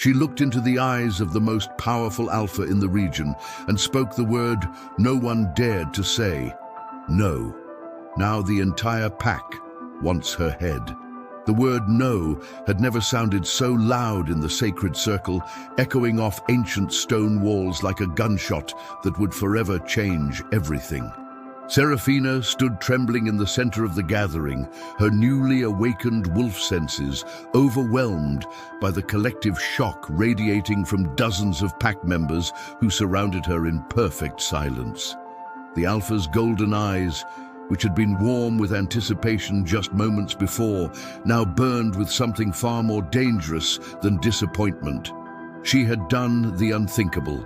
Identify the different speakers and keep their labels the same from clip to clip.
Speaker 1: She looked into the eyes of the most powerful alpha in the region and spoke the word no one dared to say: no. Now the entire pack wants her head. The word no had never sounded so loud in the sacred circle, echoing off ancient stone walls like a gunshot that would forever change everything. Serafina stood trembling in the center of the gathering, her newly awakened wolf senses overwhelmed by the collective shock radiating from dozens of pack members who surrounded her in perfect silence. The alpha's golden eyes, which had been warm with anticipation just moments before, now burned with something far more dangerous than disappointment. She had done the unthinkable.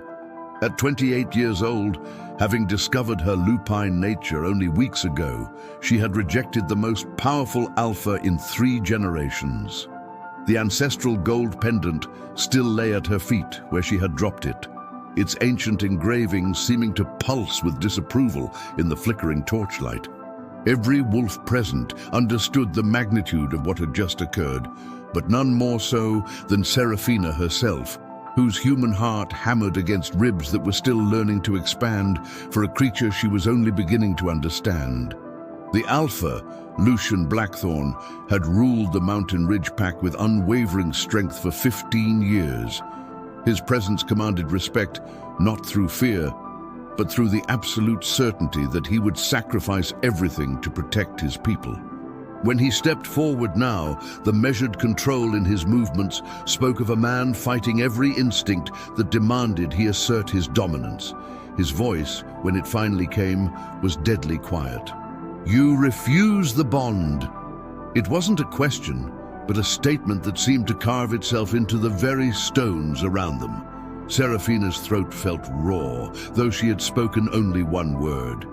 Speaker 1: At 28 years old, having discovered her lupine nature only weeks ago, she had rejected the most powerful alpha in 3 generations. The ancestral gold pendant still lay at her feet where she had dropped it, its ancient engraving seeming to pulse with disapproval in the flickering torchlight. Every wolf present understood the magnitude of what had just occurred, but none more so than Serafina herself, whose human heart hammered against ribs that were still learning to expand for a creature she was only beginning to understand. The alpha, Lucian Blackthorn, had ruled the Mountain Ridge Pack with unwavering strength for 15 years. His presence commanded respect, not through fear, but through the absolute certainty that he would sacrifice everything to protect his people. When he stepped forward now, the measured control in his movements spoke of a man fighting every instinct that demanded he assert his dominance. His voice, when it finally came, was deadly quiet. "You refuse the bond." It wasn't a question, but a statement that seemed to carve itself into the very stones around them. Serafina's throat felt raw, though she had spoken only one word.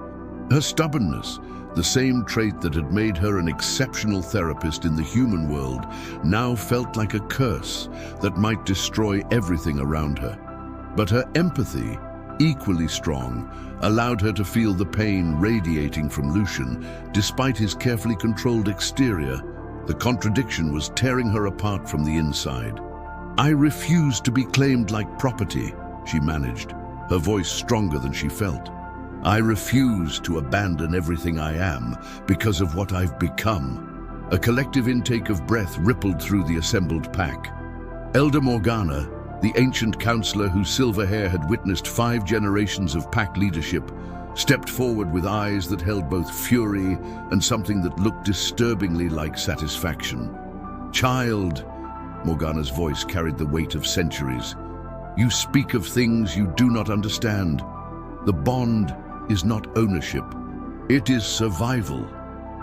Speaker 1: Her stubbornness, the same trait that had made her an exceptional therapist in the human world, now felt like a curse that might destroy everything around her. But her empathy, equally strong, allowed her to feel the pain radiating from Lucian. Despite his carefully controlled exterior, the contradiction was tearing her apart from the inside. "I refuse to be claimed like property," she managed, her voice stronger than she felt. "I refuse to abandon everything I am because of what I've become." A collective intake of breath rippled through the assembled pack. Elder Morgana, the ancient counselor whose silver hair had witnessed 5 generations of pack leadership, stepped forward with eyes that held both fury and something that looked disturbingly like satisfaction. "Child," Morgana's voice carried the weight of centuries, "you speak of things you do not understand. The bond is not ownership, it is survival."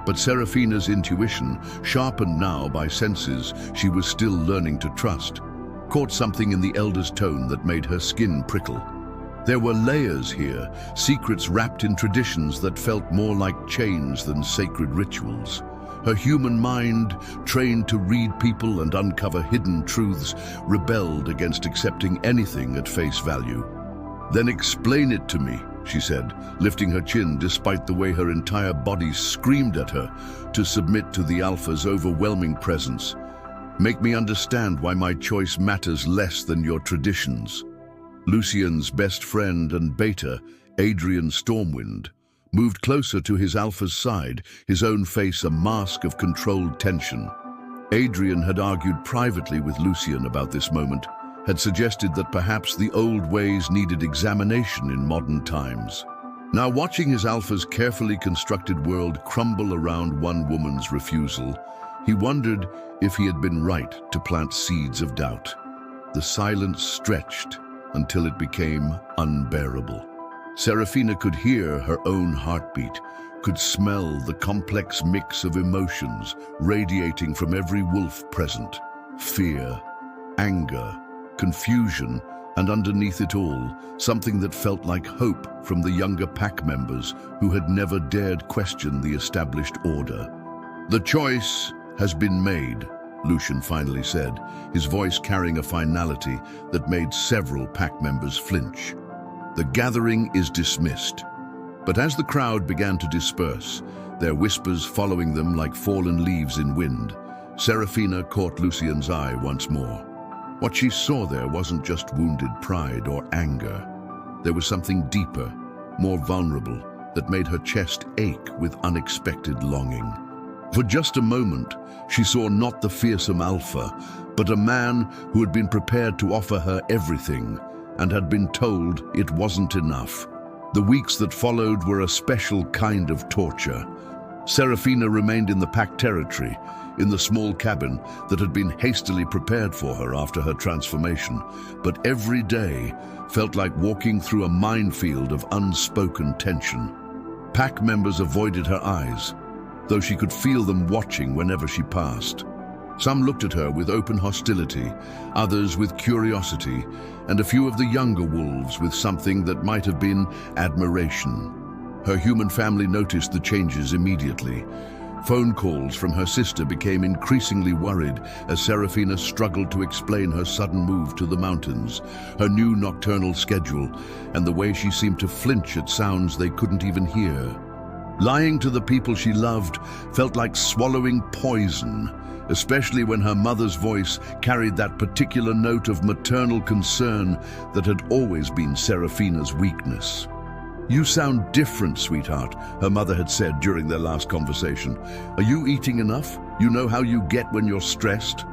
Speaker 1: But Serafina's intuition, sharpened now by senses she was still learning to trust, caught something in the elder's tone that made her skin prickle. There were layers here, secrets wrapped in traditions that felt more like chains than sacred rituals. Her human mind, trained to read people and uncover hidden truths, rebelled against accepting anything at face value. "Then explain it to me," she said, lifting her chin despite the way her entire body screamed at her to submit to the Alpha's overwhelming presence. "Make me understand why my choice matters less than your traditions." Lucian's best friend and beta, Adrian Stormwind, moved closer to his Alpha's side, his own face a mask of controlled tension. Adrian had argued privately with Lucian about this moment, had suggested that perhaps the old ways needed examination in modern times. Now, watching his Alpha's carefully constructed world crumble around one woman's refusal, he wondered if he had been right to plant seeds of doubt. The silence stretched until it became unbearable. Serafina could hear her own heartbeat, could smell the complex mix of emotions radiating from every wolf present: fear, anger, confusion, and underneath it all, something that felt like hope from the younger pack members who had never dared question the established order. "The choice has been made," Lucian finally said, his voice carrying a finality that made several pack members flinch. "The gathering is dismissed." But as the crowd began to disperse, their whispers following them like fallen leaves in wind, Serafina caught Lucian's eye once more. What she saw there wasn't just wounded pride or anger. There was something deeper, more vulnerable, that made her chest ache with unexpected longing. For just a moment, she saw not the fearsome alpha, but a man who had been prepared to offer her everything and had been told it wasn't enough. The weeks that followed were a special kind of torture. Serafina remained in the pack territory, in the small cabin that had been hastily prepared for her after her transformation, but every day felt like walking through a minefield of unspoken tension. Pack members avoided her eyes, though she could feel them watching whenever she passed. Some looked at her with open hostility, others with curiosity, and a few of the younger wolves with something that might have been admiration. Her human family noticed the changes immediately. Phone calls from her sister became increasingly worried as Serafina struggled to explain her sudden move to the mountains, her new nocturnal schedule, and the way she seemed to flinch at sounds they couldn't even hear. Lying to the people she loved felt like swallowing poison, especially when her mother's voice carried that particular note of maternal concern that had always been Serafina's weakness. "You sound different, sweetheart," her mother had said during their last conversation. "Are you eating enough? You know how you get when you're stressed?"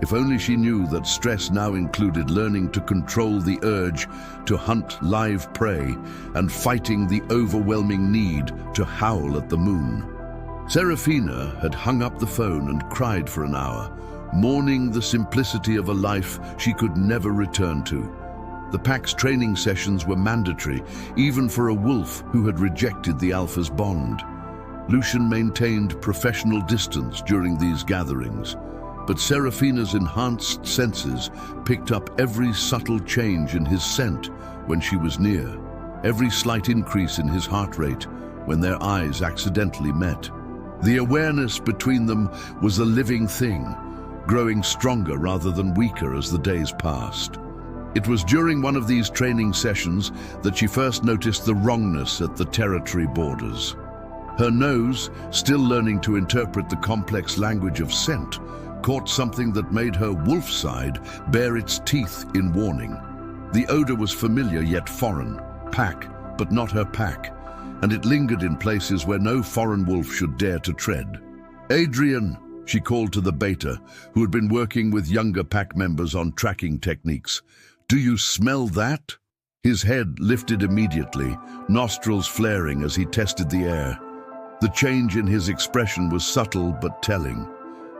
Speaker 1: If only she knew that stress now included learning to control the urge to hunt live prey and fighting the overwhelming need to howl at the moon. Serafina had hung up the phone and cried for an hour, mourning the simplicity of a life she could never return to. The pack's training sessions were mandatory, even for a wolf who had rejected the alpha's bond. Lucian maintained professional distance during these gatherings, but Serafina's enhanced senses picked up every subtle change in his scent when she was near, every slight increase in his heart rate when their eyes accidentally met. The awareness between them was a living thing, growing stronger rather than weaker as the days passed. It was during one of these training sessions that she first noticed the wrongness at the territory borders. Her nose, still learning to interpret the complex language of scent, caught something that made her wolf side bare its teeth in warning. The odor was familiar yet foreign, pack, but not her pack, and it lingered in places where no foreign wolf should dare to tread. "Adrian," she called to the beta, who had been working with younger pack members on tracking techniques. "Do you smell that?" His head lifted immediately, nostrils flaring as he tested the air. The change in his expression was subtle but telling.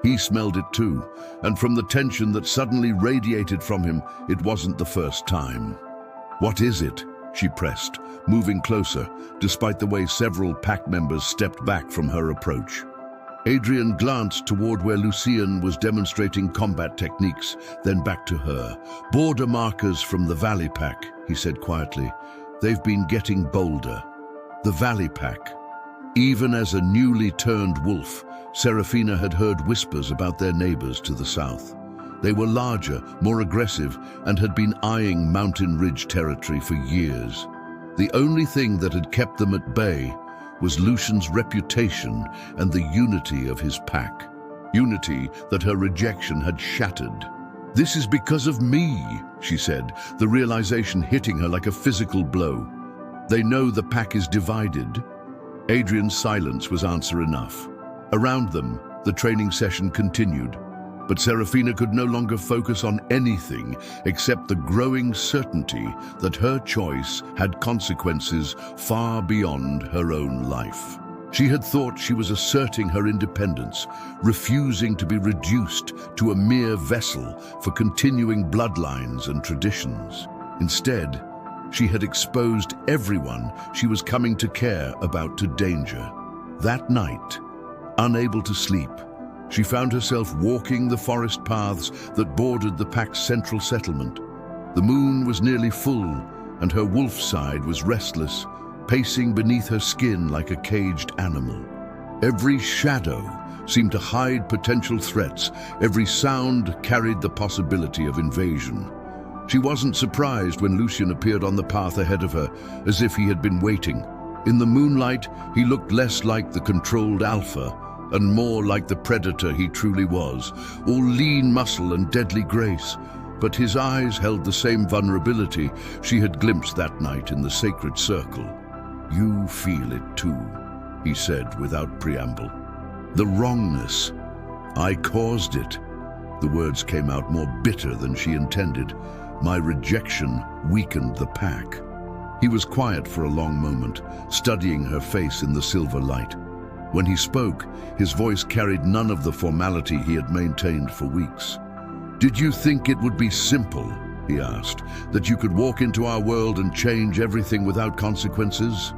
Speaker 1: He smelled it too, and from the tension that suddenly radiated from him, it wasn't the first time. "What is it?" she pressed, moving closer, despite the way several pack members stepped back from her approach. Adrian glanced toward where Lucian was demonstrating combat techniques, then back to her. "Border markers from the Valley Pack," he said quietly. "They've been getting bolder." The Valley Pack. Even as a newly turned wolf, Serafina had heard whispers about their neighbors to the south. They were larger, more aggressive, and had been eyeing Mountain Ridge territory for years. The only thing that had kept them at bay was Lucian's reputation and the unity of his pack. Unity that her rejection had shattered. "This is because of me," she said, the realization hitting her like a physical blow. "They know the pack is divided." Adrian's silence was answer enough. Around them, the training session continued, but Serafina could no longer focus on anything except the growing certainty that her choice had consequences far beyond her own life. She had thought she was asserting her independence, refusing to be reduced to a mere vessel for continuing bloodlines and traditions. Instead, she had exposed everyone she was coming to care about to danger. That night, unable to sleep, she found herself walking the forest paths that bordered the pack's central settlement. The moon was nearly full, and her wolf side was restless, pacing beneath her skin like a caged animal. Every shadow seemed to hide potential threats. Every sound carried the possibility of invasion. She wasn't surprised when Lucian appeared on the path ahead of her, as if he had been waiting. In the moonlight, he looked less like the controlled alpha and more like the predator he truly was, all lean muscle and deadly grace. but his eyes held the same vulnerability she had glimpsed that night in the sacred circle. "You feel it too," he said without preamble. "The wrongness. I caused it." The words came out more bitter than she intended. "My rejection weakened the pack." He was quiet for a long moment, studying her face in the silver light. When he spoke, his voice carried none of the formality he had maintained for weeks. "Did you think it would be simple?" he asked, "that you could walk into our world and change everything without consequences?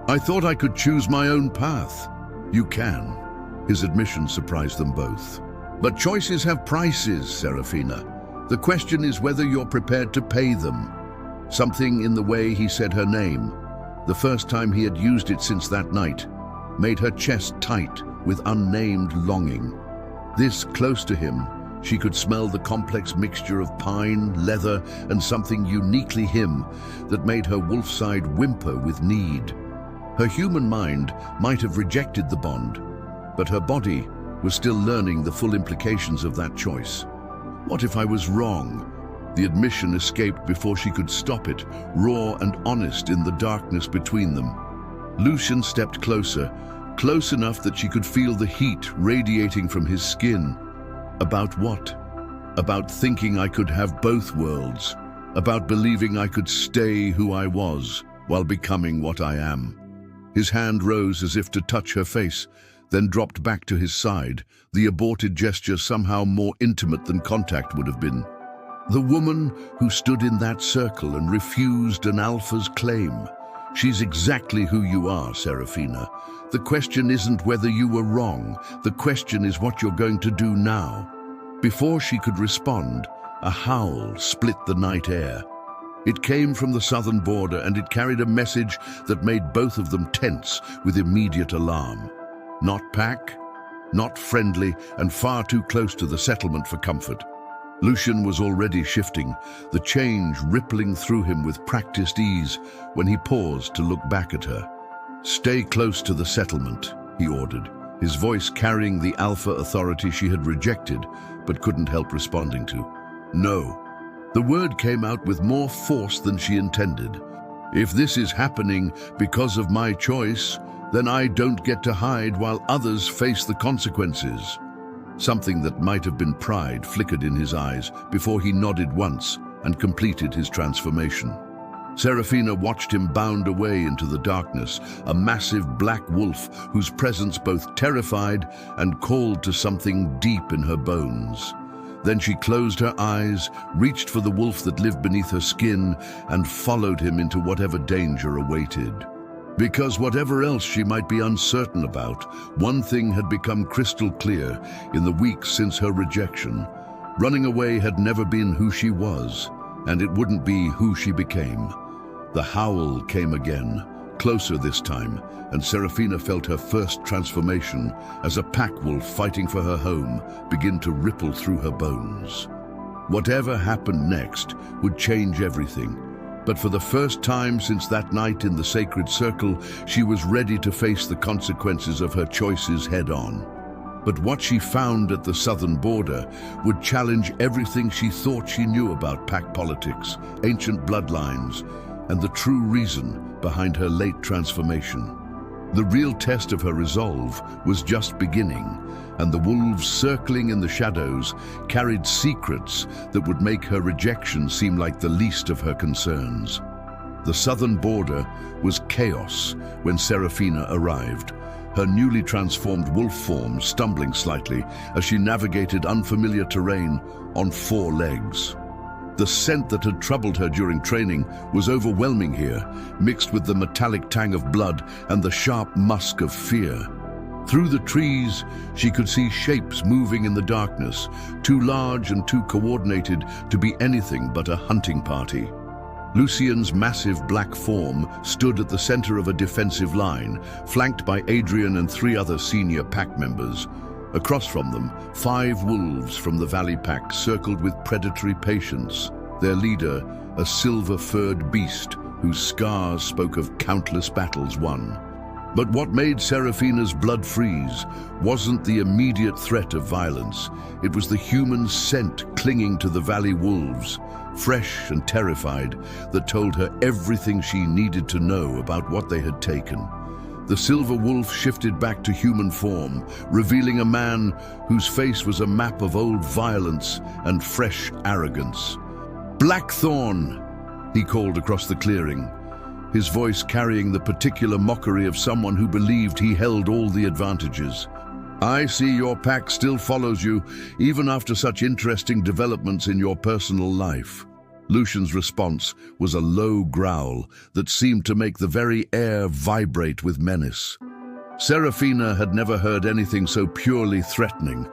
Speaker 1: I thought I could choose my own path." "You can." His admission surprised them both. "But choices have prices, Serafina. The question is whether you're prepared to pay them." Something in the way he said her name, the first time he had used it since that night, made her chest tight with unnamed longing. This close to him, she could smell the complex mixture of pine, leather, and something uniquely him that made her wolf side whimper with need. Her human mind might have rejected the bond, but her body was still learning the full implications of that choice. "What if I was wrong?" The admission escaped before she could stop it, raw and honest in the darkness between them. Lucian stepped closer, close enough that she could feel the heat radiating from his skin. "About what?" "About thinking I could have both worlds. About believing I could stay who I was while becoming what I am." His hand rose as if to touch her face, then dropped back to his side, the aborted gesture somehow more intimate than contact would have been. "The woman who stood in that circle and refused an alpha's claim. She's exactly who you are, Serafina. The question isn't whether you were wrong. The question is what you're going to do now." Before she could respond, a howl split the night air. It came from the southern border, and it carried a message that made both of them tense with immediate alarm. Not pack, not friendly, and far too close to the settlement for comfort. Lucian was already shifting, the change rippling through him with practiced ease when he paused to look back at her. "Stay close to the settlement," he ordered, his voice carrying the alpha authority she had rejected but couldn't help responding to. "No." The word came out with more force than she intended. "If this is happening because of my choice, then I don't get to hide while others face the consequences." Something that might have been pride flickered in his eyes before he nodded once and completed his transformation. Serafina watched him bound away into the darkness, a massive black wolf whose presence both terrified and called to something deep in her bones. Then she closed her eyes, reached for the wolf that lived beneath her skin, and followed him into whatever danger awaited. Because whatever else she might be uncertain about, one thing had become crystal clear in the weeks since her rejection. Running away had never been who she was, and it wouldn't be who she became. The howl came again, closer this time, and Serafina felt her first transformation as a pack wolf fighting for her home begin to ripple through her bones. Whatever happened next would change everything. But for the first time since that night in the sacred circle, she was ready to face the consequences of her choices head-on. But what she found at the southern border would challenge everything she thought she knew about pack politics, ancient bloodlines, and the true reason behind her late transformation. The real test of her resolve was just beginning, and the wolves circling in the shadows carried secrets that would make her rejection seem like the least of her concerns. The southern border was chaos when Serafina arrived, her newly transformed wolf form stumbling slightly as she navigated unfamiliar terrain on 4 legs. The scent that had troubled her during training was overwhelming here, mixed with the metallic tang of blood and the sharp musk of fear. Through the trees, she could see shapes moving in the darkness, too large and too coordinated to be anything but a hunting party. Lucian's massive black form stood at the center of a defensive line, flanked by Adrian and 3 other senior pack members. Across from them, 5 wolves from the Valley Pack circled with predatory patience, their leader a silver-furred beast whose scars spoke of countless battles won. But what made Serafina's blood freeze wasn't the immediate threat of violence. It was the human scent clinging to the valley wolves, fresh and terrified, that told her everything she needed to know about what they had taken. The silver wolf shifted back to human form, revealing a man whose face was a map of old violence and fresh arrogance. "Blackthorn!" he called across the clearing, his voice carrying the particular mockery of someone who believed he held all the advantages. "I see your pack still follows you, even after such interesting developments in your personal life." Lucian's response was a low growl that seemed to make the very air vibrate with menace. Serafina had never heard anything so purely threatening,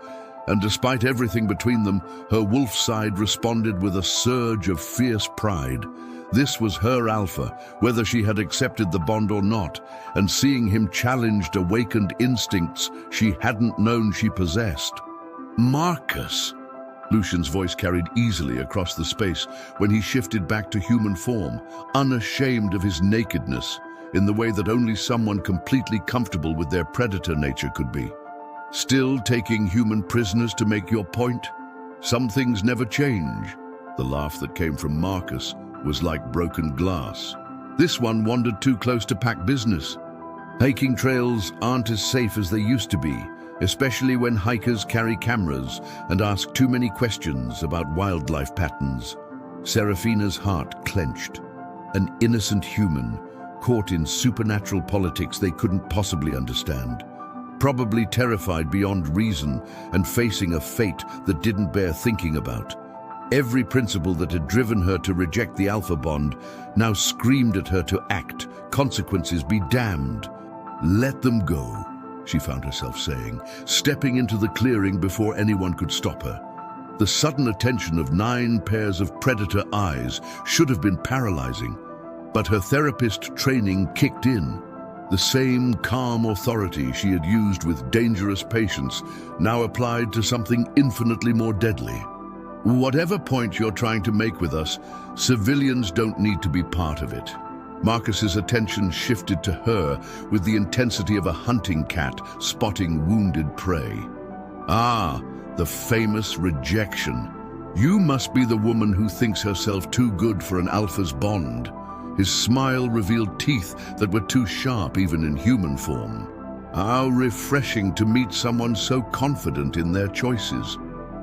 Speaker 1: and despite everything between them, her wolf side responded with a surge of fierce pride. This was her alpha, whether she had accepted the bond or not, and seeing him challenged awakened instincts she hadn't known she possessed. "Marcus!" Lucian's voice carried easily across the space when he shifted back to human form, unashamed of his nakedness, in the way that only someone completely comfortable with their predator nature could be. "Still taking human prisoners to make your point? Some things never change." The laugh that came from Marcus was like broken glass. "This one wandered too close to pack business. Hiking trails aren't as safe as they used to be, especially when hikers carry cameras and ask too many questions about wildlife patterns." Serafina's heart clenched. An innocent human, caught in supernatural politics they couldn't possibly understand. Probably terrified beyond reason and facing a fate that didn't bear thinking about. Every principle that had driven her to reject the Alpha Bond now screamed at her to act. Consequences be damned. "Let them go," she found herself saying, stepping into the clearing before anyone could stop her. The sudden attention of 9 pairs of predator eyes should have been paralyzing, but her therapist training kicked in. The same calm authority she had used with dangerous patients now applied to something infinitely more deadly. "Whatever point you're trying to make with us, civilians don't need to be part of it." Marcus's attention shifted to her with the intensity of a hunting cat spotting wounded prey. "Ah, the famous rejection. You must be the woman who thinks herself too good for an Alpha's bond." His smile revealed teeth that were too sharp even in human form. How refreshing to meet someone so confident in their choices.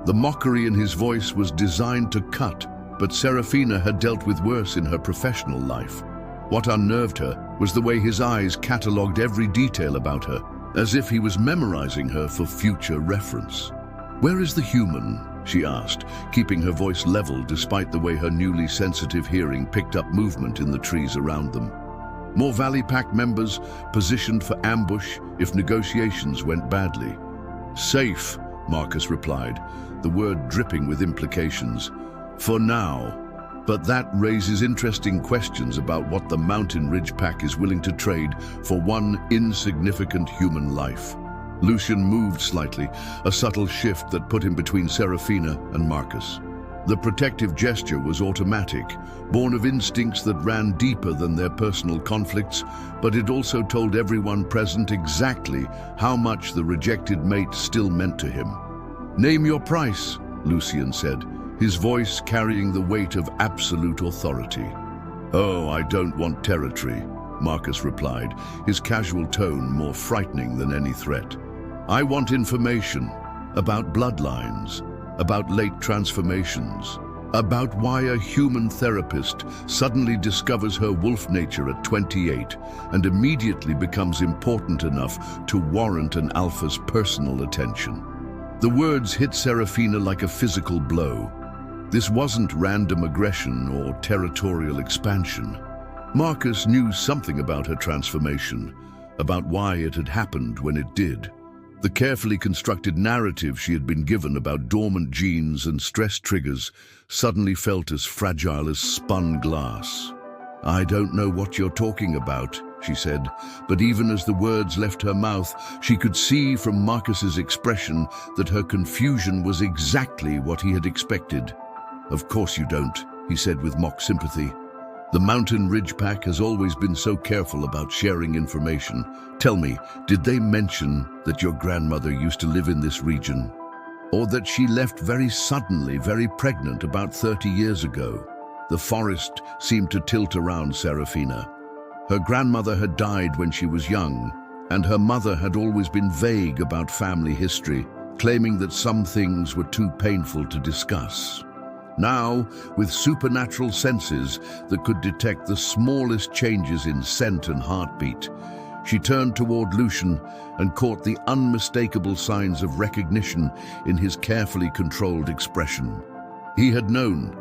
Speaker 1: The mockery in his voice was designed to cut, but Serafina had dealt with worse in her professional life. What unnerved her was the way his eyes catalogued every detail about her, as if he was memorizing her for future reference. "Where is the human?" she asked, keeping her voice level despite the way her newly sensitive hearing picked up movement in the trees around them. More Valley Pack members positioned for ambush if negotiations went badly. "Safe," Marcus replied, the word dripping with implications. "For now. But that raises interesting questions about what the Mountain Ridge Pack is willing to trade for one insignificant human life." Lucian moved slightly, a subtle shift that put him between Serafina and Marcus. The protective gesture was automatic, born of instincts that ran deeper than their personal conflicts, but it also told everyone present exactly how much the rejected mate still meant to him. "Name your price," Lucian said, his voice carrying the weight of absolute authority. "Oh, I don't want territory," Marcus replied, his casual tone more frightening than any threat. "I want information about bloodlines, about late transformations, about why a human therapist suddenly discovers her wolf nature at 28 and immediately becomes important enough to warrant an Alpha's personal attention." The words hit Serafina like a physical blow. This wasn't random aggression or territorial expansion. Marcus knew something about her transformation, about why it had happened when it did. The carefully constructed narrative she had been given about dormant genes and stress triggers suddenly felt as fragile as spun glass. "I don't know what you're talking about," she said, but even as the words left her mouth, she could see from Marcus's expression that her confusion was exactly what he had expected. "Of course you don't," he said with mock sympathy. The Mountain Ridge Pack has always been so careful about sharing information. Tell me, did they mention that your grandmother used to live in this region? Or that she left very suddenly, very pregnant about 30 years ago? The forest seemed to tilt around Serafina. Her grandmother had died when she was young, and her mother had always been vague about family history, claiming that some things were too painful to discuss. Now, with supernatural senses that could detect the smallest changes in scent and heartbeat, she turned toward Lucian and caught the unmistakable signs of recognition in his carefully controlled expression. He had known.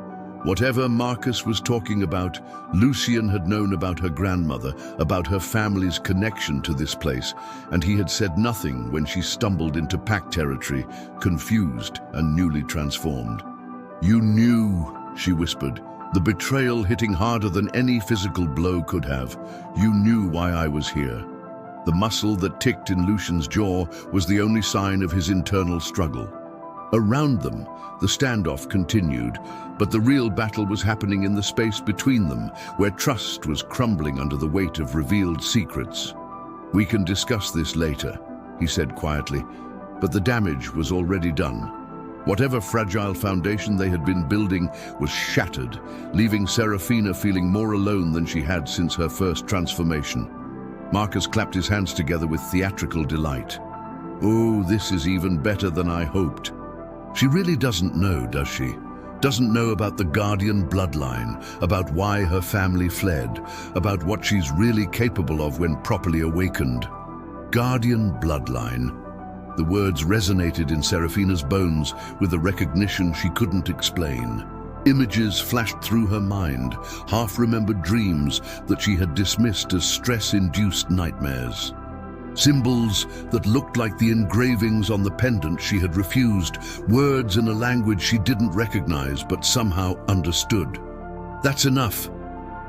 Speaker 1: Whatever Marcus was talking about, Lucian had known about her grandmother, about her family's connection to this place, and he had said nothing when she stumbled into pack territory, confused and newly transformed. "You knew," she whispered, "the betrayal hitting harder than any physical blow could have. You knew why I was here." The muscle that ticked in Lucian's jaw was the only sign of his internal struggle. Around them, the standoff continued, but the real battle was happening in the space between them, where trust was crumbling under the weight of revealed secrets. "We can discuss this later," he said quietly, but the damage was already done. Whatever fragile foundation they had been building was shattered, leaving Serafina feeling more alone than she had since her first transformation. Marcus clapped his hands together with theatrical delight. "Oh, this is even better than I hoped." She really doesn't know, does she? Doesn't know about the Guardian bloodline, about why her family fled, about what she's really capable of when properly awakened. Guardian bloodline. The words resonated in Serafina's bones with a recognition she couldn't explain. Images flashed through her mind, half-remembered dreams that she had dismissed as stress-induced nightmares. Symbols that looked like the engravings on the pendant she had refused, words in a language she didn't recognize but somehow understood. "That's enough."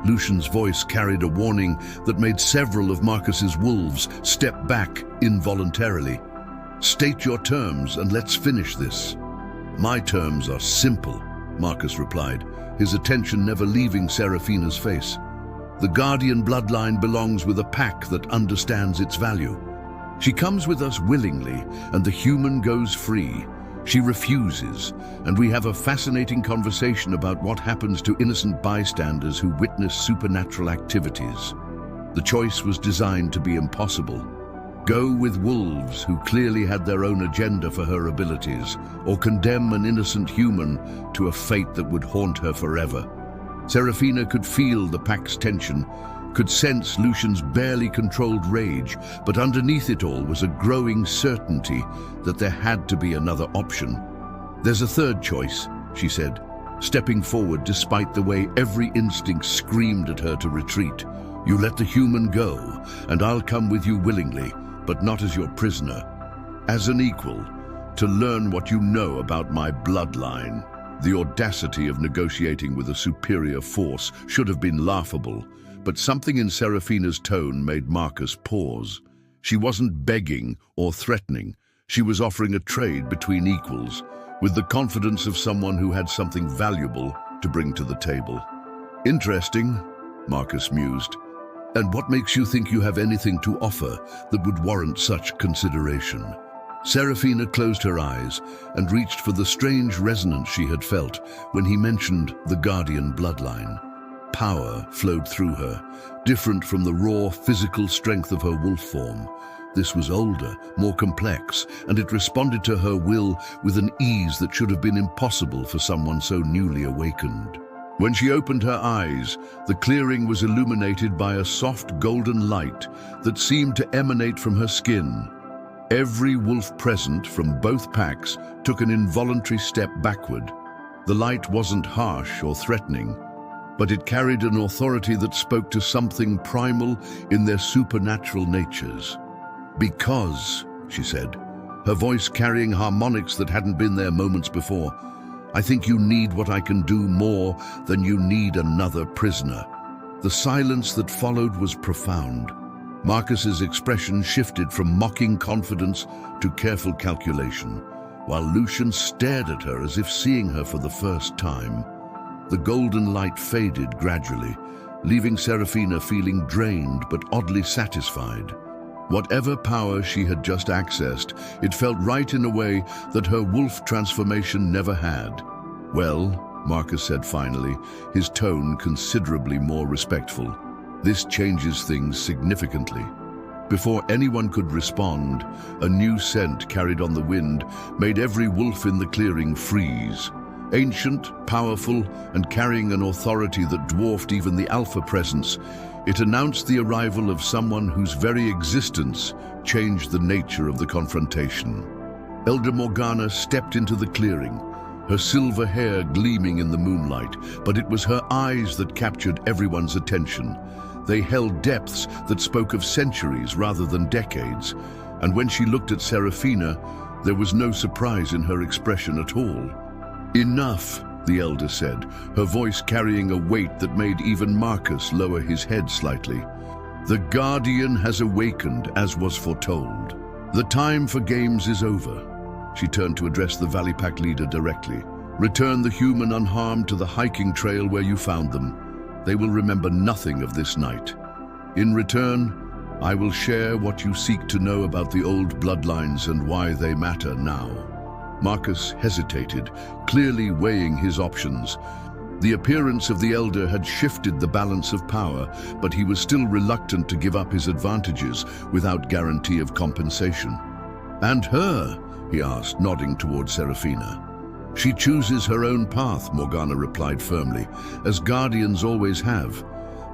Speaker 1: Lucian's voice carried a warning that made several of Marcus's wolves step back involuntarily. "State your terms and let's finish this." "My terms are simple," Marcus replied, his attention never leaving Serafina's face. "The Guardian bloodline belongs with a pack that understands its value. She comes with us willingly, and the human goes free. She refuses, and we have a fascinating conversation about what happens to innocent bystanders who witness supernatural activities. The choice was designed to be impossible. Go with wolves who clearly had their own agenda for her abilities, or condemn an innocent human to a fate that would haunt her forever." Serafina could feel the pack's tension, could sense Lucian's barely controlled rage, but underneath it all was a growing certainty that there had to be another option. "There's a third choice," she said, stepping forward despite the way every instinct screamed at her to retreat. "You let the human go, and I'll come with you willingly, but not as your prisoner. As an equal, to learn what you know about my bloodline." The audacity of negotiating with a superior force should have been laughable, but something in Serafina's tone made Marcus pause. She wasn't begging or threatening. She was offering a trade between equals, with the confidence of someone who had something valuable to bring to the table. "Interesting," Marcus mused. "And what makes you think you have anything to offer that would warrant such consideration?" Serafina closed her eyes and reached for the strange resonance she had felt when he mentioned the Guardian bloodline. Power flowed through her, different from the raw physical strength of her wolf form. This was older, more complex, and it responded to her will with an ease that should have been impossible for someone so newly awakened. When she opened her eyes, the clearing was illuminated by a soft golden light that seemed to emanate from her skin. Every wolf present from both packs took an involuntary step backward. The light wasn't harsh or threatening, but it carried an authority that spoke to something primal in their supernatural natures. "Because," she said, her voice carrying harmonics that hadn't been there moments before, "I think you need what I can do more than you need another prisoner." The silence that followed was profound. Marcus's expression shifted from mocking confidence to careful calculation, while Lucian stared at her as if seeing her for the first time. The golden light faded gradually, leaving Serafina feeling drained but oddly satisfied. Whatever power she had just accessed, it felt right in a way that her wolf transformation never had. "Well," Marcus said finally, his tone considerably more respectful, "this changes things significantly." Before anyone could respond, a new scent carried on the wind made every wolf in the clearing freeze. Ancient, powerful, and carrying an authority that dwarfed even the alpha presence, it announced the arrival of someone whose very existence changed the nature of the confrontation. Elder Morgana stepped into the clearing, her silver hair gleaming in the moonlight, but it was her eyes that captured everyone's attention. They held depths that spoke of centuries rather than decades, and when she looked at Serafina, there was no surprise in her expression at all. "Enough," the elder said, her voice carrying a weight that made even Marcus lower his head slightly. "The Guardian has awakened, as was foretold. The time for games is over." She turned to address the Valley Pack leader directly. "Return the human unharmed to the hiking trail where you found them. They will remember nothing of this night. In return, I will share what you seek to know about the old bloodlines and why they matter now." Marcus hesitated, clearly weighing his options. The appearance of the elder had shifted the balance of power, but he was still reluctant to give up his advantages without guarantee of compensation. "And her?" he asked, nodding toward Serafina. "She chooses her own path," Morgana replied firmly, "as guardians always have.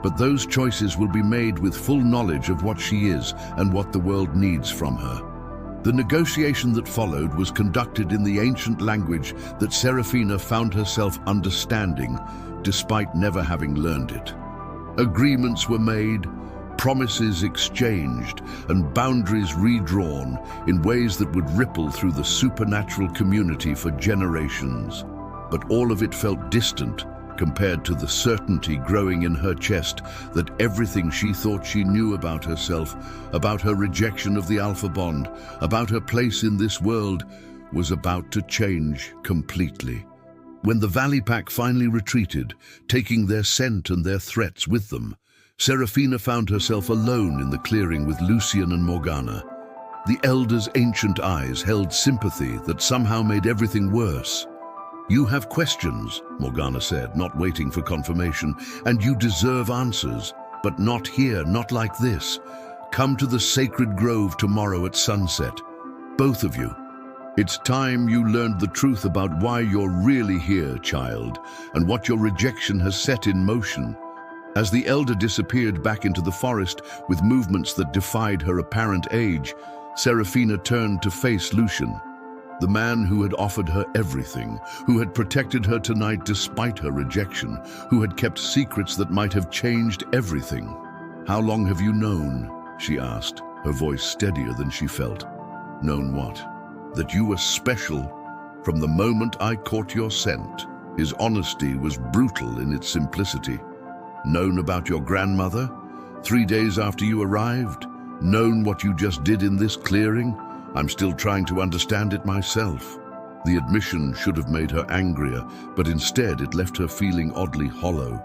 Speaker 1: But those choices will be made with full knowledge of what she is and what the world needs from her." The negotiation that followed was conducted in the ancient language that Serafina found herself understanding, despite never having learned it. Agreements were made, promises exchanged, and boundaries redrawn in ways that would ripple through the supernatural community for generations. But all of it felt distant compared to the certainty growing in her chest that everything she thought she knew about herself, about her rejection of the Alpha Bond, about her place in this world, was about to change completely. When the Valley Pack finally retreated, taking their scent and their threats with them, Serafina found herself alone in the clearing with Lucian and Morgana. The elder's ancient eyes held sympathy that somehow made everything worse. "You have questions," Morgana said, not waiting for confirmation, "and you deserve answers, but not here, not like this. Come to the sacred grove tomorrow at sunset. Both of you. It's time you learned the truth about why you're really here, child, and what your rejection has set in motion." As the elder disappeared back into the forest with movements that defied her apparent age, Serafina turned to face Lucian, the man who had offered her everything, who had protected her tonight despite her rejection, who had kept secrets that might have changed everything. "How long have you known?" she asked, her voice steadier than she felt. "Known what?" "That you were special from the moment I caught your scent." His honesty was brutal in its simplicity. "Known about your grandmother? 3 days after you arrived? Known what you just did in this clearing? I'm still trying to understand it myself." The admission should have made her angrier, but instead it left her feeling oddly hollow.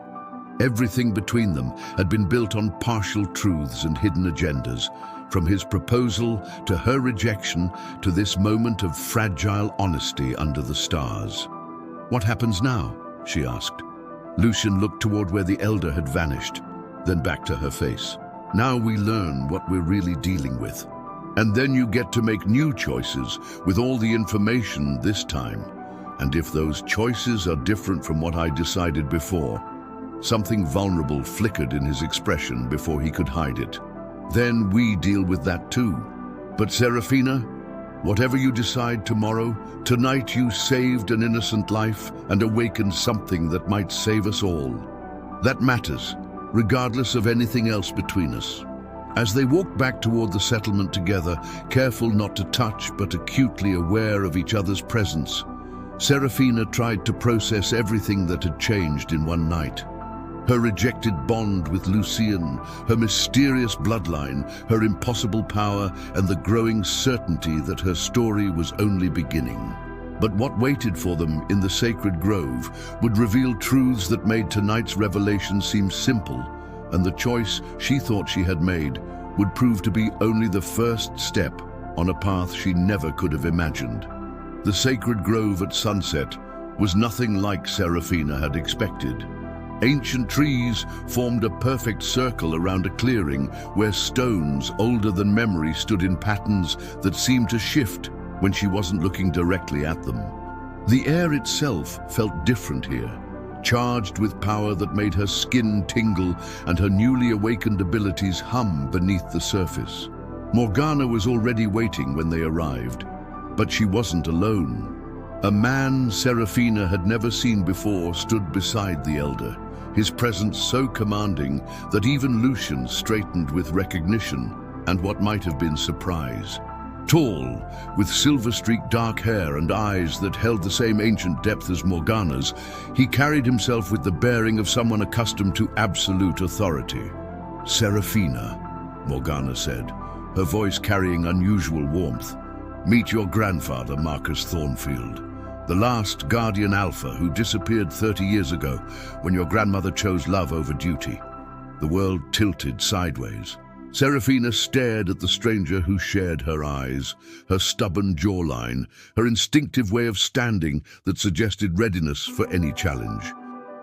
Speaker 1: Everything between them had been built on partial truths and hidden agendas, from his proposal to her rejection to this moment of fragile honesty under the stars. "What happens now?" she asked. Lucian looked toward where the elder had vanished, then back to her face. "Now we learn what we're really dealing with. And then you get to make new choices with all the information this time. And if those choices are different from what I decided before," something vulnerable flickered in his expression before he could hide it, "then we deal with that too. But Serafina, whatever you decide tomorrow, tonight you saved an innocent life and awakened something that might save us all. That matters, regardless of anything else between us." As they walked back toward the settlement together, careful not to touch but acutely aware of each other's presence, Serafina tried to process everything that had changed in one night. Her rejected bond with Lucian, her mysterious bloodline, her impossible power, and the growing certainty that her story was only beginning. But what waited for them in the sacred grove would reveal truths that made tonight's revelation seem simple, and the choice she thought she had made would prove to be only the first step on a path she never could have imagined. The sacred grove at sunset was nothing like Serafina had expected. Ancient trees formed a perfect circle around a clearing where stones older than memory stood in patterns that seemed to shift when she wasn't looking directly at them. The air itself felt different here, charged with power that made her skin tingle and her newly awakened abilities hum beneath the surface. Morgana was already waiting when they arrived, but she wasn't alone. A man Serafina had never seen before stood beside the elder, his presence so commanding that even Lucian straightened with recognition and what might have been surprise. Tall, with silver-streaked dark hair and eyes that held the same ancient depth as Morgana's, he carried himself with the bearing of someone accustomed to absolute authority. "Serafina," Morgana said, her voice carrying unusual warmth. "Meet your grandfather, Marcus Thornfield, the last Guardian Alpha who disappeared 30 years ago when your grandmother chose love over duty." The world tilted sideways. Serafina stared at the stranger who shared her eyes, her stubborn jawline, her instinctive way of standing that suggested readiness for any challenge.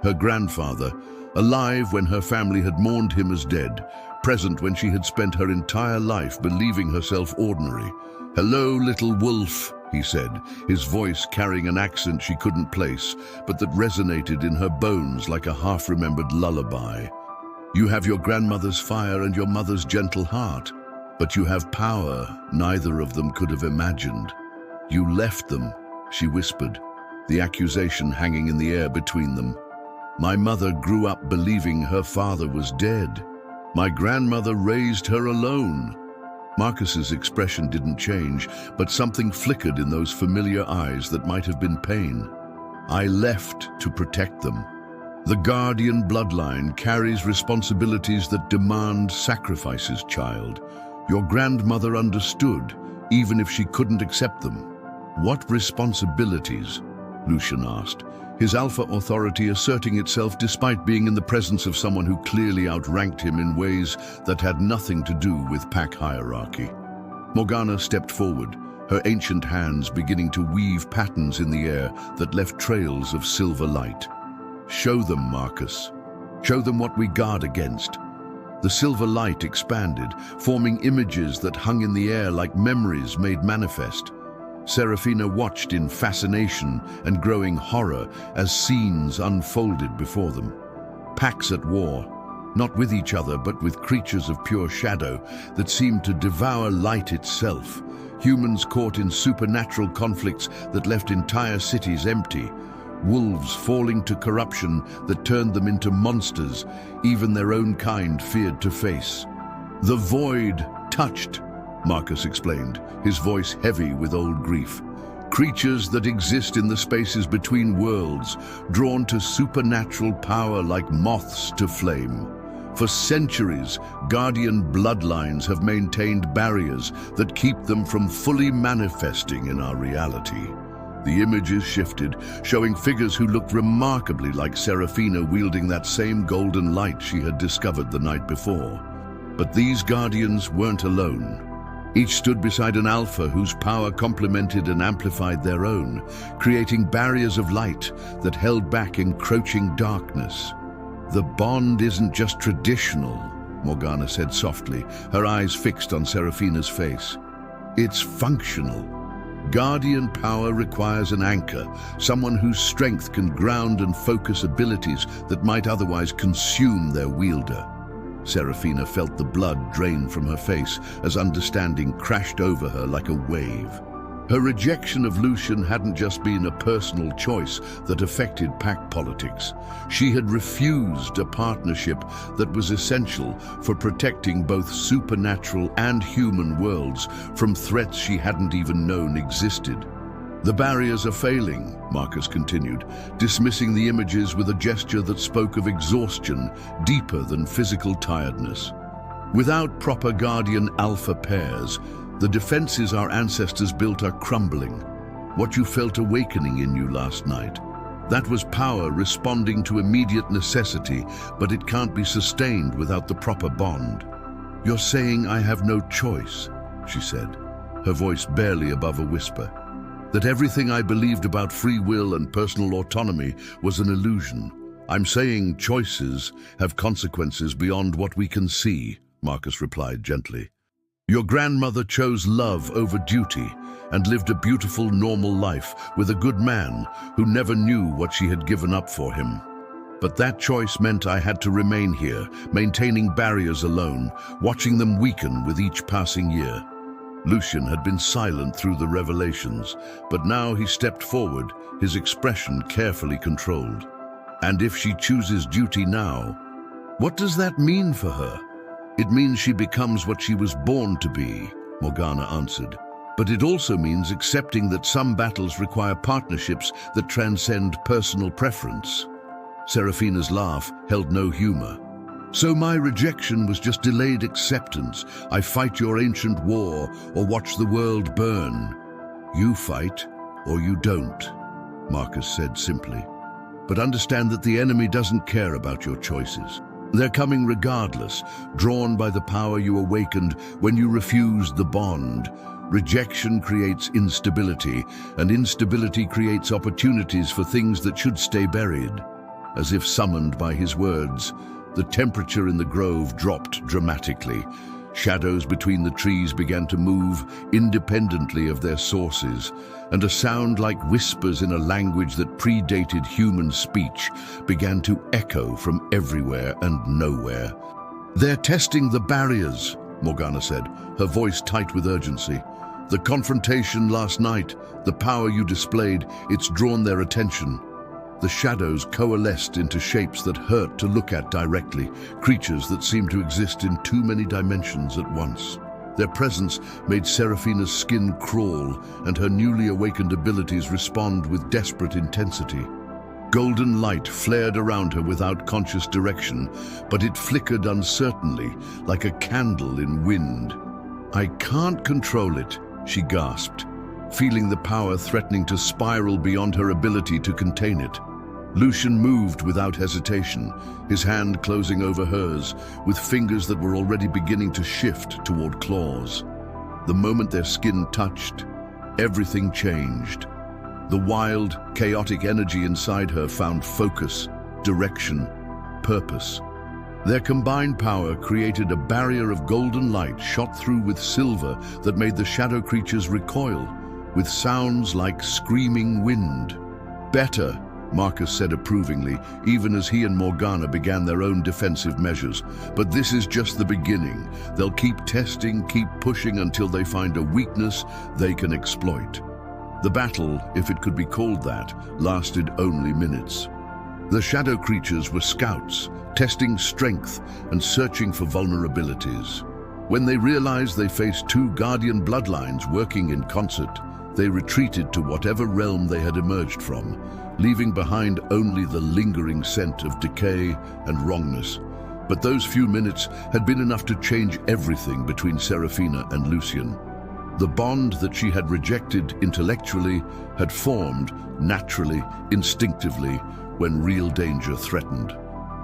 Speaker 1: Her grandfather, alive when her family had mourned him as dead, present when she had spent her entire life believing herself ordinary. "Hello, little wolf," he said, his voice carrying an accent she couldn't place, but that resonated in her bones like a half-remembered lullaby. "You have your grandmother's fire and your mother's gentle heart, but you have power neither of them could have imagined. You left them," she whispered, the accusation hanging in the air between them. "My mother grew up believing her father was dead. My grandmother raised her alone." Marcus's expression didn't change, but something flickered in those familiar eyes that might have been pain. "I left to protect them. The Guardian bloodline carries responsibilities that demand sacrifices, child. Your grandmother understood, even if she couldn't accept them." "What responsibilities?" Lucian asked, his alpha authority asserting itself despite being in the presence of someone who clearly outranked him in ways that had nothing to do with pack hierarchy. Morgana stepped forward, her ancient hands beginning to weave patterns in the air that left trails of silver light. "Show them, Marcus. Show them what we guard against." The silver light expanded, forming images that hung in the air like memories made manifest. Serafina watched in fascination and growing horror as scenes unfolded before them. Packs at war, not with each other but with creatures of pure shadow that seemed to devour light itself. Humans caught in supernatural conflicts that left entire cities empty. Wolves falling to corruption that turned them into monsters even their own kind feared to face. "The void touched," Marcus explained, his voice heavy with old grief. "Creatures that exist in the spaces between worlds, drawn to supernatural power like moths to flame. For centuries, Guardian bloodlines have maintained barriers that keep them from fully manifesting in our reality." The images shifted, showing figures who looked remarkably like Serafina wielding that same golden light she had discovered the night before. But these guardians weren't alone. Each stood beside an alpha whose power complemented and amplified their own, creating barriers of light that held back encroaching darkness. "The bond isn't just traditional," Morgana said softly, her eyes fixed on Serafina's face. "It's functional. Guardian power requires an anchor, someone whose strength can ground and focus abilities that might otherwise consume their wielder." Serafina felt the blood drain from her face as understanding crashed over her like a wave. Her rejection of Lucian hadn't just been a personal choice that affected pack politics. She had refused a partnership that was essential for protecting both supernatural and human worlds from threats she hadn't even known existed. "The barriers are failing," Marcus continued, dismissing the images with a gesture that spoke of exhaustion deeper than physical tiredness. "Without proper Guardian Alpha pairs, the defenses our ancestors built are crumbling. What you felt awakening in you last night, That was power responding to immediate necessity, but it can't be sustained without the proper bond. "You're saying I have no choice," she said, her voice barely above a whisper. "That everything I believed about free will and personal autonomy was an illusion. I'm saying choices have consequences beyond what we can see," Marcus replied gently. "Your grandmother chose love over duty and lived a beautiful, normal life with a good man who never knew what she had given up for him. But that choice meant I had to remain here, maintaining barriers alone, watching them weaken with each passing year." Lucian had been silent through the revelations, but now he stepped forward, his expression carefully controlled. "And if she chooses duty now, what does that mean for her?" "It means she becomes what she was born to be," Morgana answered. "But it also means accepting that some battles require partnerships that transcend personal preference." Serafina's laugh held no humor. "So my rejection was just delayed acceptance. I fight your ancient war or watch the world burn. You fight or you don't," Marcus said simply. "But understand that the enemy doesn't care about your choices. They're coming regardless, drawn by the power you awakened when you refused the bond. Rejection creates instability, and instability creates opportunities for things that should stay buried." As if summoned by his words, the temperature in the grove dropped dramatically. Shadows between the trees began to move independently of their sources, and a sound like whispers in a language that predated human speech began to echo from everywhere and nowhere. "They're testing the barriers," Morgana said, her voice tight with urgency. "The confrontation last night, the power you displayed, it's drawn their attention." The shadows coalesced into shapes that hurt to look at directly, creatures that seemed to exist in too many dimensions at once. Their presence made Serafina's skin crawl, and her newly awakened abilities respond with desperate intensity. Golden light flared around her without conscious direction, but it flickered uncertainly, like a candle in wind. "I can't control it," she gasped, feeling the power threatening to spiral beyond her ability to contain it. Lucian moved without hesitation, his hand closing over hers, with fingers that were already beginning to shift toward claws. The moment their skin touched, everything changed. The wild, chaotic energy inside her found focus, direction, purpose. Their combined power created a barrier of golden light shot through with silver that made the shadow creatures recoil, with sounds like screaming wind. "Better," Marcus said approvingly, even as he and Morgana began their own defensive measures. "But this is just the beginning. They'll keep testing, keep pushing until they find a weakness they can exploit." The battle, if it could be called that, lasted only minutes. The shadow creatures were scouts, testing strength and searching for vulnerabilities. When they realized they faced two guardian bloodlines working in concert, they retreated to whatever realm they had emerged from, leaving behind only the lingering scent of decay and wrongness. But those few minutes had been enough to change everything between Serafina and Lucian. The bond that she had rejected intellectually had formed naturally, instinctively, when real danger threatened.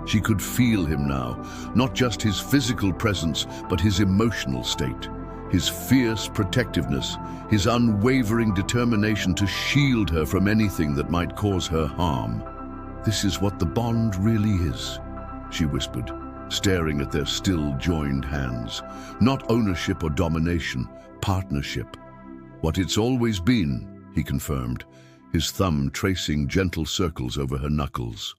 Speaker 1: She could feel him now, not just his physical presence, but his emotional state. His fierce protectiveness, his unwavering determination to shield her from anything that might cause her harm. "This is what the bond really is," she whispered, staring at their still joined hands. "Not ownership or domination, partnership." "What it's always been," he confirmed, his thumb tracing gentle circles over her knuckles.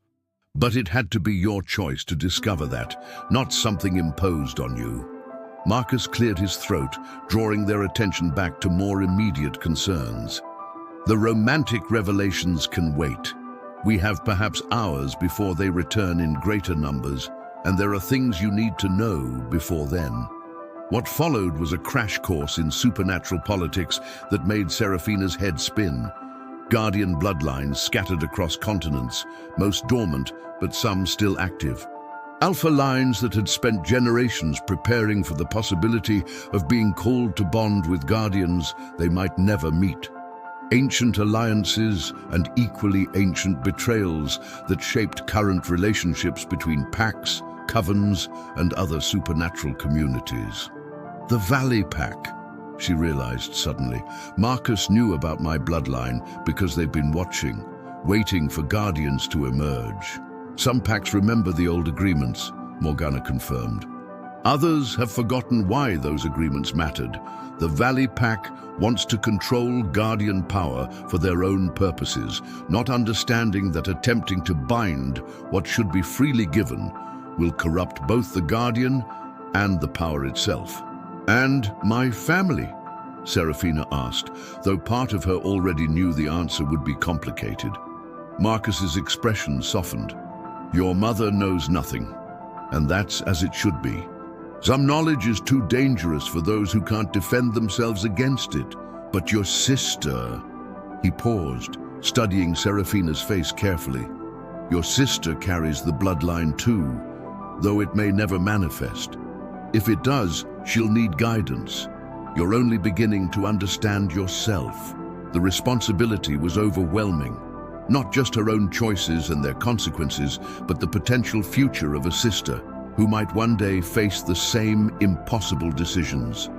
Speaker 1: "But it had to be your choice to discover that, not something imposed on you." Marcus cleared his throat, drawing their attention back to more immediate concerns. "The romantic revelations can wait. We have perhaps hours before they return in greater numbers, and there are things you need to know before then." What followed was a crash course in supernatural politics that made Serafina's head spin. Guardian bloodlines scattered across continents, most dormant, but some still active. Alpha lines that had spent generations preparing for the possibility of being called to bond with guardians they might never meet. ancient alliances and equally ancient betrayals that shaped current relationships between packs, covens, and other supernatural communities. The Valley Pack, she realized suddenly. Marcus knew about my bloodline because they've been watching, waiting for guardians to emerge. Some packs remember the old agreements, Morgana confirmed. Others have forgotten why those agreements mattered. The Valley Pack wants to control Guardian power for their own purposes, not understanding that attempting to bind what should be freely given will corrupt both the Guardian and the power itself. "And my family?" Seraphina asked, though part of her already knew the answer would be complicated. Marcus's expression softened. "Your mother knows nothing, and that's as it should be. Some knowledge is too dangerous for those who can't defend themselves against it. But your sister..." He paused, studying Seraphina's face carefully. "Your sister carries the bloodline too, though it may never manifest. If it does, she'll need guidance. You're only beginning to understand yourself." The responsibility was overwhelming. Not just her own choices and their consequences, but the potential future of a sister who might one day face the same impossible decisions.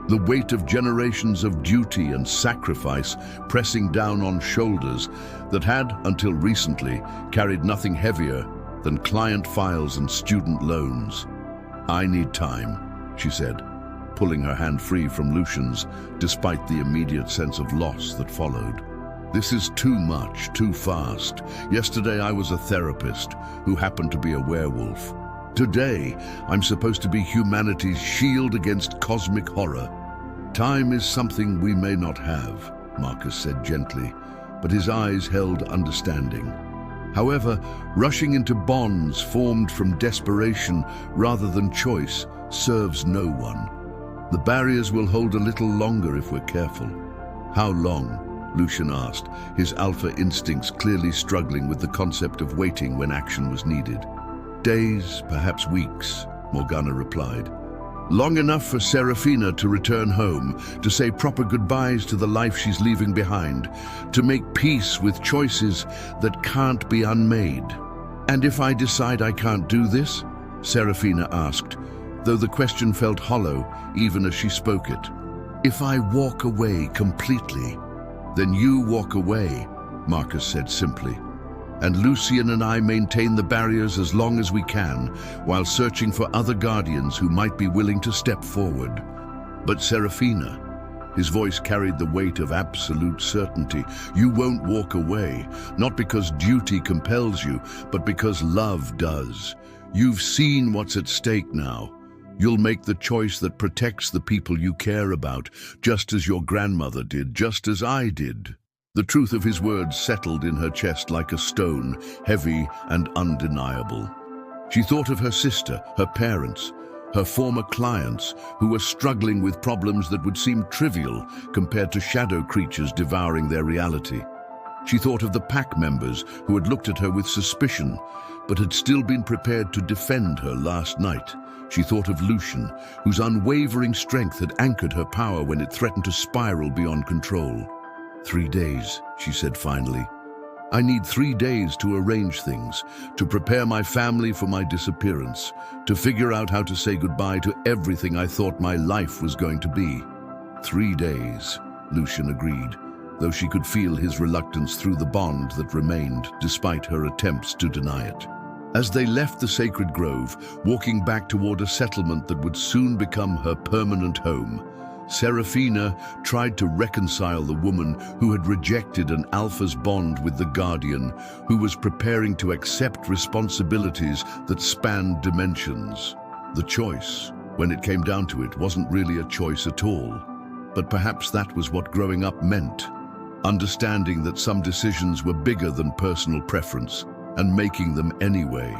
Speaker 1: The weight of generations of duty and sacrifice pressing down on shoulders that had, until recently, carried nothing heavier than client files and student loans. "I need time," she said, pulling her hand free from Lucian's, despite the immediate sense of loss that followed. "This is too much, too fast. Yesterday I was a therapist who happened to be a werewolf. Today, I'm supposed to be humanity's shield against cosmic horror. Time is something we may not have," Marcus said gently, but his eyes held understanding. "However, rushing into bonds formed from desperation rather than choice serves no one. The barriers will hold a little longer if we're careful." "How long?" Lucian asked, his alpha instincts clearly struggling with the concept of waiting when action was needed. "Days, perhaps weeks," Morgana replied. "Long enough for Seraphina to return home, to say proper goodbyes to the life she's leaving behind, to make peace with choices that can't be unmade." "And if I decide I can't do this?" Seraphina asked, though the question felt hollow even as she spoke it. "If I walk away completely?" "Then you walk away," Marcus said simply. "And Lucian and I maintain the barriers as long as we can, while searching for other guardians who might be willing to step forward." "But Seraphina," his voice carried the weight of absolute certainty, "you won't walk away, not because duty compels you, but because love does. You've seen what's at stake now. You'll make the choice that protects the people you care about, just as your grandmother did, just as I did." The truth of his words settled in her chest like a stone, heavy and undeniable. She thought of her sister, her parents, her former clients who were struggling with problems that would seem trivial compared to shadow creatures devouring their reality. She thought of the pack members who had looked at her with suspicion, but had still been prepared to defend her last night. She thought of Lucian, whose unwavering strength had anchored her power when it threatened to spiral beyond control. 3 days, she said finally. "I need 3 days to arrange things, to prepare my family for my disappearance, to figure out how to say goodbye to everything I thought my life was going to be." 3 days, Lucian agreed, though she could feel his reluctance through the bond that remained despite her attempts to deny it. As they left the sacred grove, walking back toward a settlement that would soon become her permanent home, Seraphina tried to reconcile the woman who had rejected an alpha's bond with the Guardian, who was preparing to accept responsibilities that spanned dimensions. The choice, when it came down to it, wasn't really a choice at all. But perhaps that was what growing up meant, understanding that some decisions were bigger than personal preference, and making them anyway.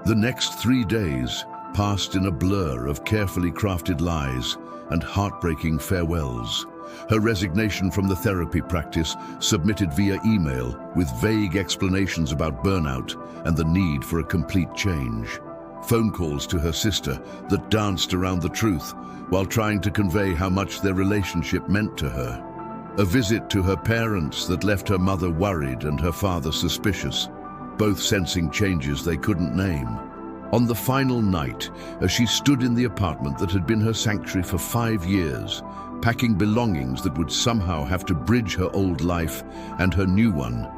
Speaker 1: The next 3 days passed in a blur of carefully crafted lies and heartbreaking farewells. Her resignation from the therapy practice, submitted via email with vague explanations about burnout and the need for a complete change. Phone calls to her sister that danced around the truth while trying to convey how much their relationship meant to her. A visit to her parents that left her mother worried and her father suspicious, both sensing changes they couldn't name. On the final night, as she stood in the apartment that had been her sanctuary for 5 years, packing belongings that would somehow have to bridge her old life and her new one,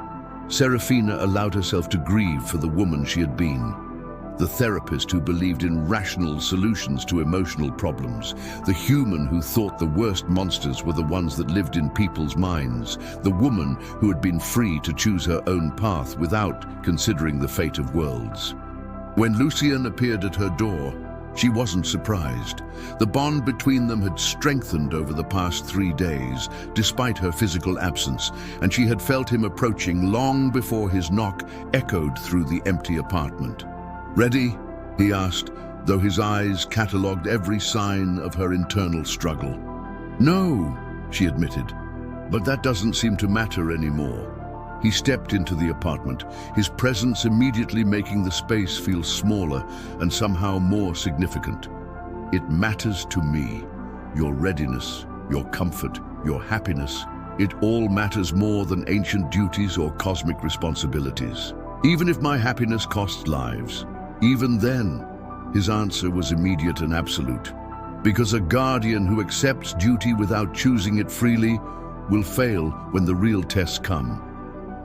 Speaker 1: Serafina allowed herself to grieve for the woman she had been. The therapist who believed in rational solutions to emotional problems, the human who thought the worst monsters were the ones that lived in people's minds, the woman who had been free to choose her own path without considering the fate of worlds. When Lucien appeared at her door, she wasn't surprised. The bond between them had strengthened over the past 3 days, despite her physical absence, and she had felt him approaching long before his knock echoed through the empty apartment. "Ready?" he asked, though his eyes catalogued every sign of her internal struggle. "No," she admitted, "but that doesn't seem to matter anymore." He stepped into the apartment, his presence immediately making the space feel smaller and somehow more significant. "It matters to me. Your readiness, your comfort, your happiness. It all matters more than ancient duties or cosmic responsibilities. Even if my happiness costs lives. Even then," his answer was immediate and absolute. Because a guardian who accepts duty without choosing it freely will fail when the real tests come.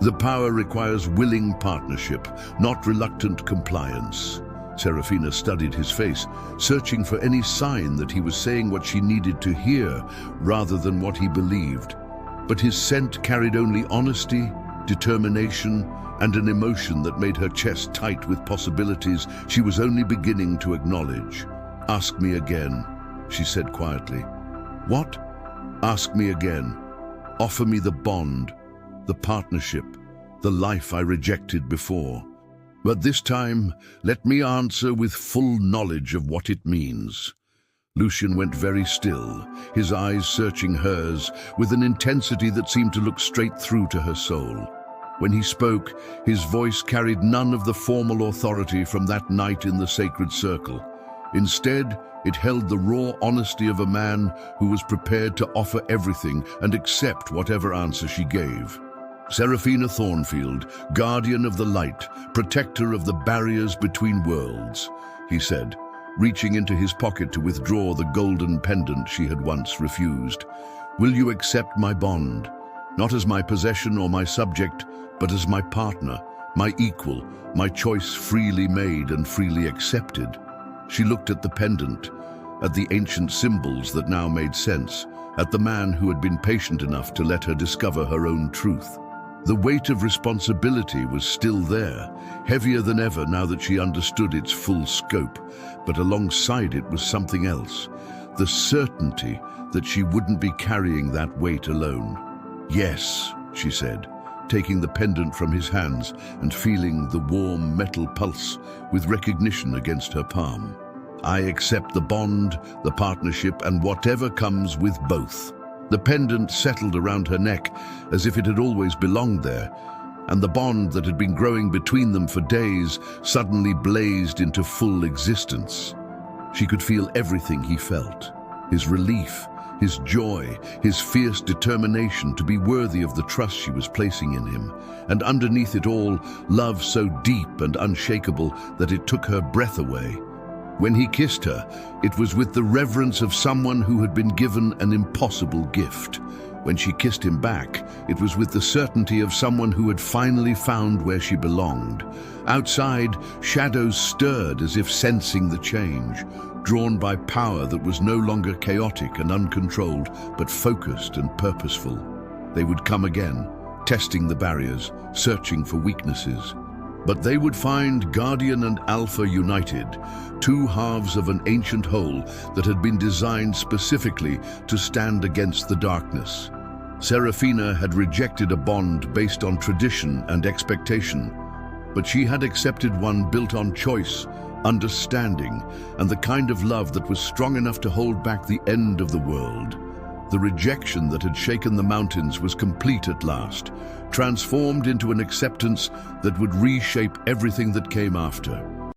Speaker 1: The power requires willing partnership, not reluctant compliance. Serafina studied his face, searching for any sign that he was saying what she needed to hear rather than what he believed. But his scent carried only honesty, determination, and an emotion that made her chest tight with possibilities she was only beginning to acknowledge. "Ask me again," she said quietly. "What?" "Ask me again. Offer me the bond, the partnership, the life I rejected before. But this time, let me answer with full knowledge of what it means." Lucien went very still, his eyes searching hers with an intensity that seemed to look straight through to her soul. When he spoke, his voice carried none of the formal authority from that night in the sacred circle. Instead, it held the raw honesty of a man who was prepared to offer everything and accept whatever answer she gave. "Serafina Thornfield, guardian of the light, protector of the barriers between worlds," he said, reaching into his pocket to withdraw the golden pendant she had once refused. "Will you accept my bond? Not as my possession or my subject, but as my partner, my equal, my choice freely made and freely accepted." She looked at the pendant, at the ancient symbols that now made sense, at the man who had been patient enough to let her discover her own truth. The weight of responsibility was still there, heavier than ever now that she understood its full scope, but alongside it was something else, the certainty that she wouldn't be carrying that weight alone. "Yes," she said, taking the pendant from his hands and feeling the warm metal pulse with recognition against her palm. "I accept the bond, the partnership, and whatever comes with both." The pendant settled around her neck as if it had always belonged there, and the bond that had been growing between them for days suddenly blazed into full existence. She could feel everything he felt, his relief, his joy, his fierce determination to be worthy of the trust she was placing in him, and underneath it all, love so deep and unshakable that it took her breath away. When he kissed her, it was with the reverence of someone who had been given an impossible gift. When she kissed him back, it was with the certainty of someone who had finally found where she belonged. Outside, shadows stirred as if sensing the change, drawn by power that was no longer chaotic and uncontrolled, but focused and purposeful. They would come again, testing the barriers, searching for weaknesses. But they would find Guardian and Alpha united, two halves of an ancient whole that had been designed specifically to stand against the darkness. Serafina had rejected a bond based on tradition and expectation, but she had accepted one built on choice, understanding, and the kind of love that was strong enough to hold back the end of the world. The rejection that had shaken the mountains was complete at last, transformed into an acceptance that would reshape everything that came after.